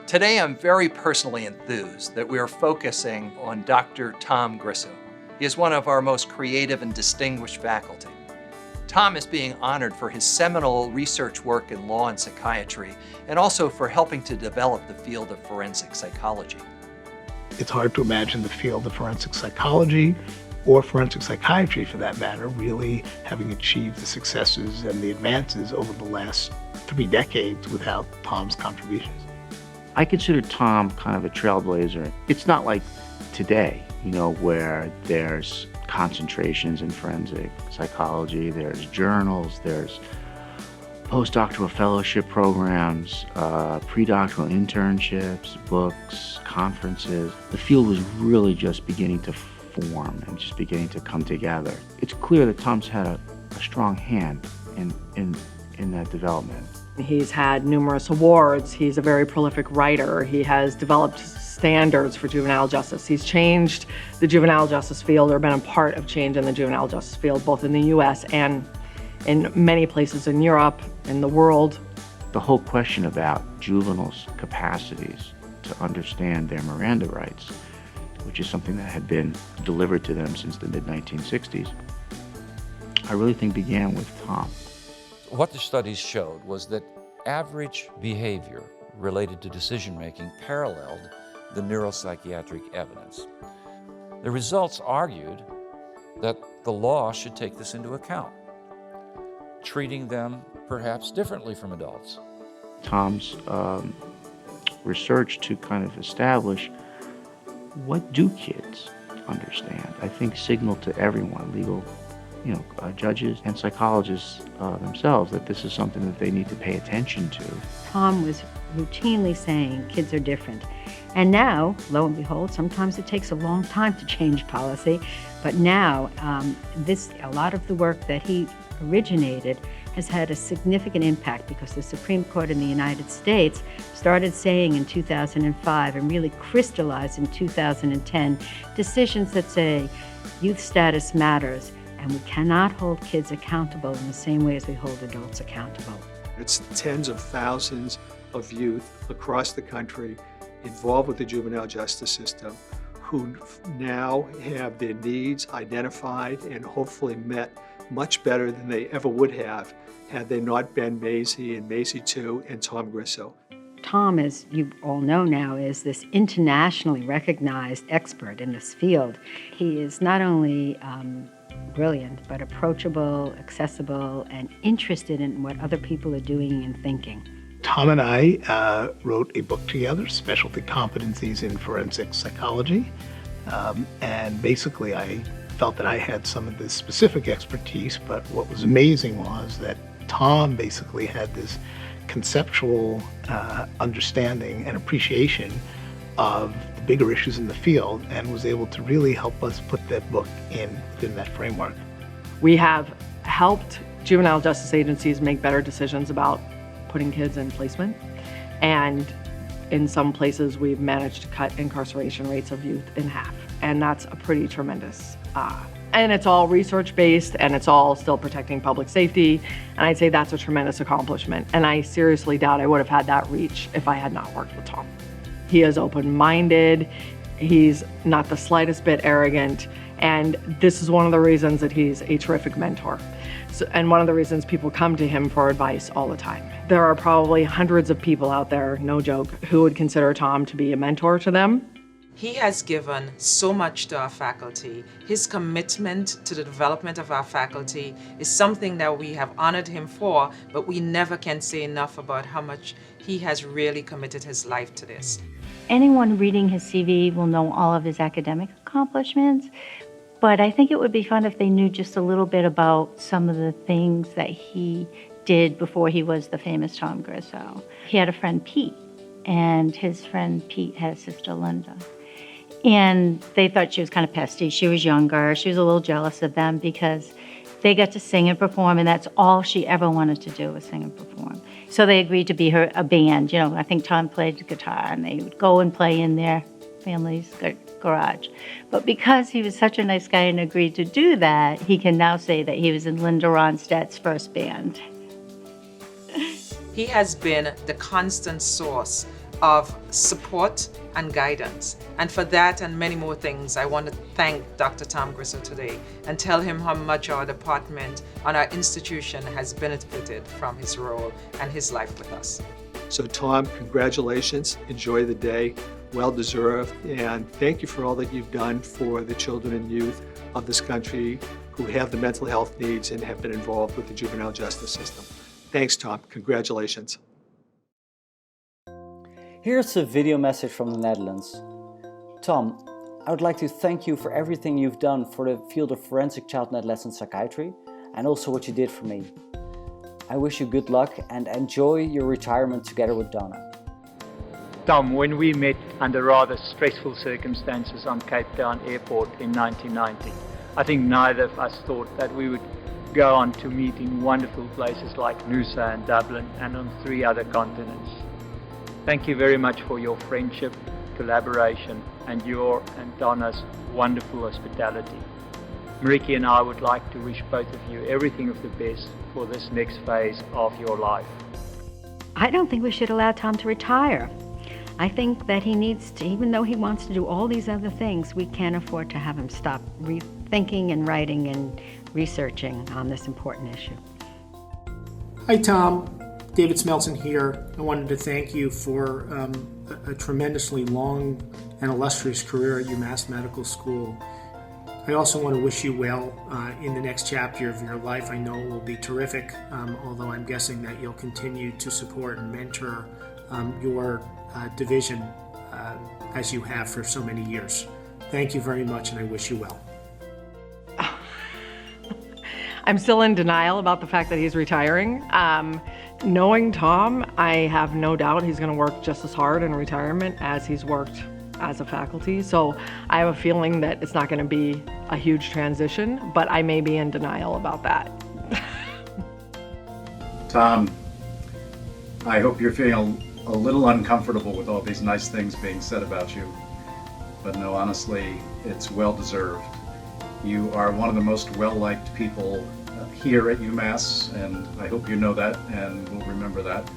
Today, I'm very personally enthused that we are focusing on Dr. Tom Grisso. He is one of our most creative and distinguished faculty. Tom is being honored for his seminal research work in law and psychiatry, and also for helping to develop the field of forensic psychology. It's hard to imagine the field of forensic psychology, or forensic psychiatry for that matter, really having achieved the successes and the advances over the last 3 decades without Tom's contributions. I consider Tom kind of a trailblazer. It's not like today, where there's concentrations in forensic psychology, there's journals, there's postdoctoral fellowship programs, pre-doctoral internships, books, conferences. The field was really just beginning to form and just beginning to come together. It's clear that Tom's had a strong hand in that development. He's had numerous awards. He's a very prolific writer. He has developed standards for juvenile justice. He's changed the juvenile justice field, or been a part of change in the juvenile justice field, both in the US and in many places in Europe, in the world. The whole question about juveniles' capacities to understand their Miranda rights, which is something that had been delivered to them since the mid-1960s, I really think began with Tom. What the studies showed was that average behavior related to decision-making paralleled the neuropsychiatric evidence. The results argued that the law should take this into account, treating them perhaps differently from adults. Tom's research to kind of establish what do kids understand, I think signaled to everyone, legal judges and psychologists themselves, that this is something that they need to pay attention to. Tom was routinely saying kids are different. And now, lo and behold, sometimes it takes a long time to change policy, but now a lot of the work that he originated has had a significant impact, because the Supreme Court in the United States started saying in 2005 and really crystallized in 2010 decisions that say youth status matters, and we cannot hold kids accountable in the same way as we hold adults accountable. It's tens of thousands of youth across the country involved with the juvenile justice system who now have their needs identified and hopefully met much better than they ever would have had they not been Maisie and Maisie 2 and Tom Grisso. Tom, as you all know now, is this internationally recognized expert in this field. He is not only brilliant, but approachable, accessible, and interested in what other people are doing and thinking. Tom and I wrote a book together, Specialty Competencies in Forensic Psychology, and basically I felt that I had some of this specific expertise, but what was amazing was that Tom basically had this conceptual understanding and appreciation of the bigger issues in the field, and was able to really help us put that book within that framework. We have helped juvenile justice agencies make better decisions about putting kids in placement, and in some places we've managed to cut incarceration rates of youth in half, and that's a pretty tremendous and it's all research-based, and it's all still protecting public safety, and I'd say that's a tremendous accomplishment, and I seriously doubt I would have had that reach if I had not worked with Tom. He is open-minded, he's not the slightest bit arrogant, and this is one of the reasons that he's a terrific mentor. And one of the reasons people come to him for advice all the time. There are probably hundreds of people out there, no joke, who would consider Tom to be a mentor to them. He has given so much to our faculty. His commitment to the development of our faculty is something that we have honored him for, but we never can say enough about how much he has really committed his life to this. Anyone reading his CV will know all of his academic accomplishments, but I think it would be fun if they knew just a little bit about some of the things that he did before he was the famous Tom Grisso. He had a friend, Pete, and his friend Pete had a sister, Linda. And they thought she was kind of pesty. She was younger. She was a little jealous of them because they got to sing and perform, and that's all she ever wanted to do was sing and perform. So they agreed to be a band. I think Tom played the guitar, and they would go and play in their family's garage. But because he was such a nice guy and agreed to do that, he can now say that he was in Linda Ronstadt's first band. He has been the constant source of support and guidance. And for that and many more things, I want to thank Dr. Tom Grisso today and tell him how much our department and our institution has benefited from his role and his life with us. So Tom, congratulations, enjoy the day, well deserved, and thank you for all that you've done for the children and youth of this country who have the mental health needs and have been involved with the juvenile justice system. Thanks, Tom, congratulations. Here's a video message from the Netherlands. Tom, I would like to thank you for everything you've done for the field of forensic child and adolescent psychiatry and also what you did for me. I wish you good luck and enjoy your retirement together with Donna. Tom, when we met under rather stressful circumstances on Cape Town Airport in 1990, I think neither of us thought that we would go on to meet in wonderful places like Noosa and Dublin and on 3 other continents. Thank you very much for your friendship, collaboration, and your and Donna's wonderful hospitality. Mariki and I would like to wish both of you everything of the best for this next phase of your life. I don't think we should allow Tom to retire. I think that he needs to, even though he wants to do all these other things, we can't afford to have him stop rethinking and writing and researching on this important issue. Hi, Tom. David Smeltson here. I wanted to thank you for a tremendously long and illustrious career at UMass Medical School. I also want to wish you well in the next chapter of your life. I know it will be terrific, although I'm guessing that you'll continue to support and mentor your division as you have for so many years. Thank you very much, and I wish you well. I'm still in denial about the fact that he's retiring. Knowing Tom, I have no doubt he's going to work just as hard in retirement as he's worked as a faculty. So I have a feeling that it's not going to be a huge transition, but I may be in denial about that. Tom, I hope you're feeling a little uncomfortable with all these nice things being said about you, but no, honestly, it's well deserved. You are one of the most well-liked people here at UMass, and I hope you know that and will remember that.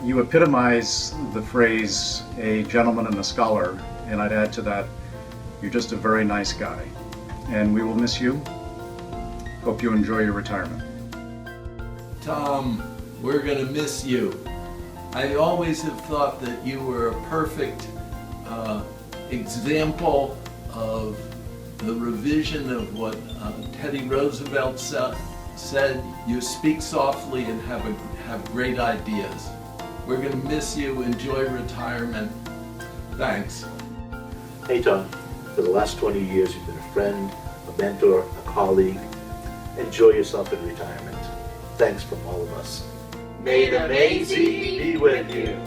You epitomize the phrase, a gentleman and a scholar, and I'd add to that, you're just a very nice guy. And we will miss you. Hope you enjoy your retirement. Tom, we're going to miss you. I always have thought that you were a perfect example of the revision of what Teddy Roosevelt said, you speak softly and have great ideas. We're going to miss you. Enjoy retirement. Thanks. Hey Tom, for the last 20 years you've been a friend, a mentor, a colleague. Enjoy yourself in retirement. Thanks from all of us. May the Maisie be with you.